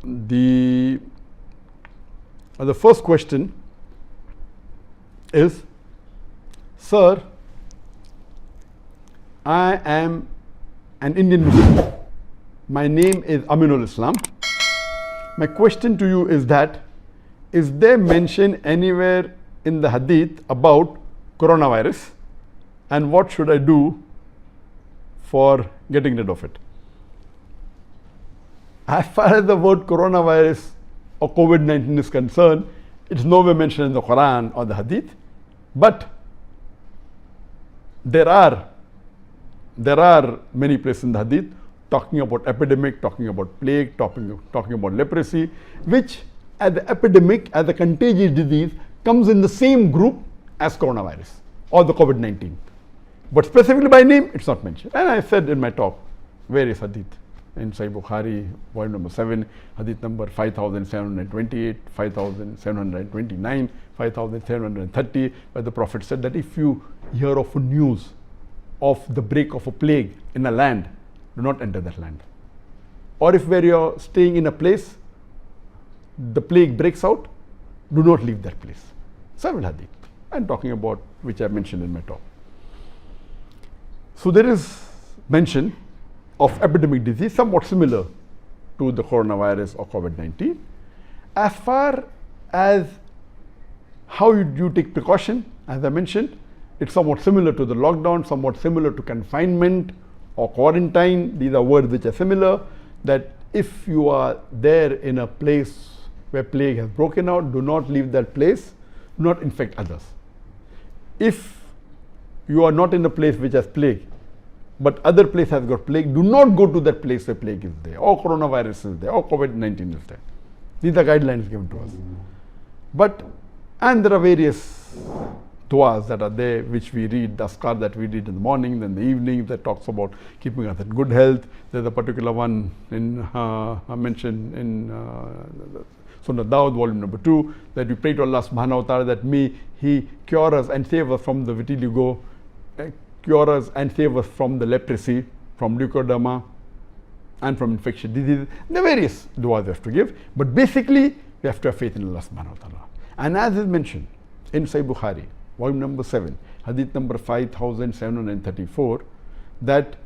The first question is, sir, I am an Indian Muslim. My name is Aminul Islam. My question to you is that, is there mention anywhere in the hadith about coronavirus, and what should I do for getting rid of it? As far as the word coronavirus or COVID-19 is concerned, it's nowhere mentioned in the Quran or the hadith, but there are many places in the hadith talking about epidemic, talking about plague, talking about leprosy, which as the epidemic, as a contagious disease, comes in the same group as coronavirus or the COVID-19. But specifically by name, it's not mentioned. And I said in my talk, various hadith in Sahih Bukhari, volume number 7, hadith number 5728, 5729, 5730, where the Prophet said that if you hear of a news of the break of a plague in a land, do not enter that land. Or if where you're staying in a place, the plague breaks out, do not leave that place. Several hadith I'm talking about, which I mentioned in my talk. So there is mention of epidemic disease somewhat similar to the coronavirus or COVID-19. As far as how you take precaution, as I mentioned, it's somewhat similar to the lockdown, somewhat similar to confinement or quarantine. These are words which are similar, that if you are there in a place where plague has broken out, do not leave that place, do not infect others. If you are not in a place which has plague, but other place has got plague, do not go to that place where plague is there, or coronavirus is there, or COVID-19 is there. These are guidelines given to us. And there are various du'as that are there, which we read, the askar that we read in the morning, then the evening, that talks about keeping us in good health. There's a particular one mentioned in Sunnah Dawud, volume number 2, that we pray to Allah subhanahu wa ta'ala that may He cure us and save us from the vitiligo, cure us and save us from the leprosy, from leukoderma, and from infectious diseases. There are various du'as we have to give, but basically we have to have faith in Allah subhanahu wa ta'ala. And as is mentioned in Sahih Bukhari, volume number 7, hadith number 5734, that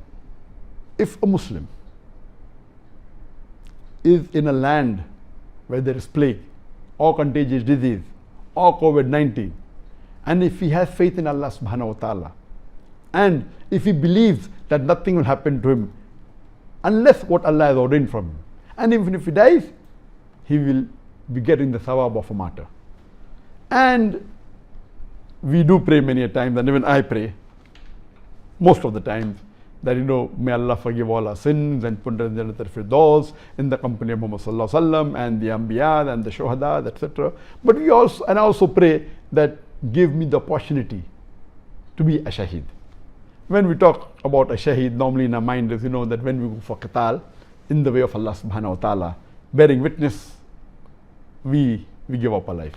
if a Muslim is in a land where there is plague or contagious disease or COVID-19, and if he has faith in Allah subhanahu wa ta'ala, and if he believes that nothing will happen to him unless what Allah has ordained from him, and even if he dies, he will be getting the thawab of a martyr. And we do pray many a times, and even I pray most of the times, that may Allah forgive all our sins and put us in Jannatul Firdaus in the company of Muhammad sallallahu alaihi wasallam and the Anbiya and the Shuhada, etc. But I also pray that give me the opportunity to be a shaheed. When we talk about a shaheed, normally in our mind is, that when we go for qital in the way of Allah subhanahu wa ta'ala, bearing witness, we give up our life.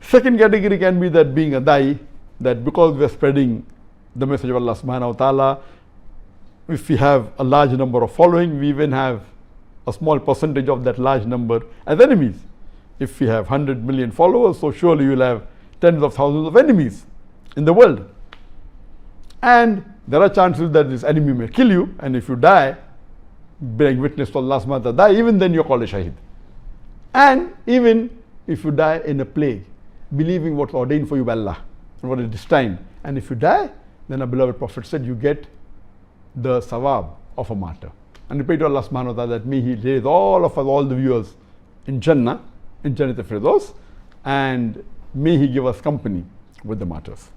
Second category can be that being a da'i, that because we are spreading the message of Allah subhanahu wa ta'ala, if we have a large number of following, we even have a small percentage of that large number as enemies. If we have 100 million followers, so surely you will have tens of thousands of enemies in the world. And there are chances that this enemy may kill you, and if you die, bearing witness to Allah subhanahu wa ta'ala, even then you are called a shaheed. And even if you die in a plague, believing what's ordained for you by Allah and what is destined, and if you die, then our beloved Prophet said you get the sawab of a martyr. And we pray to Allah subhanahu wa ta'ala that may He raise all of us, all the viewers in Jannah, in Jannatul Firdaus, and may He give us company with the martyrs.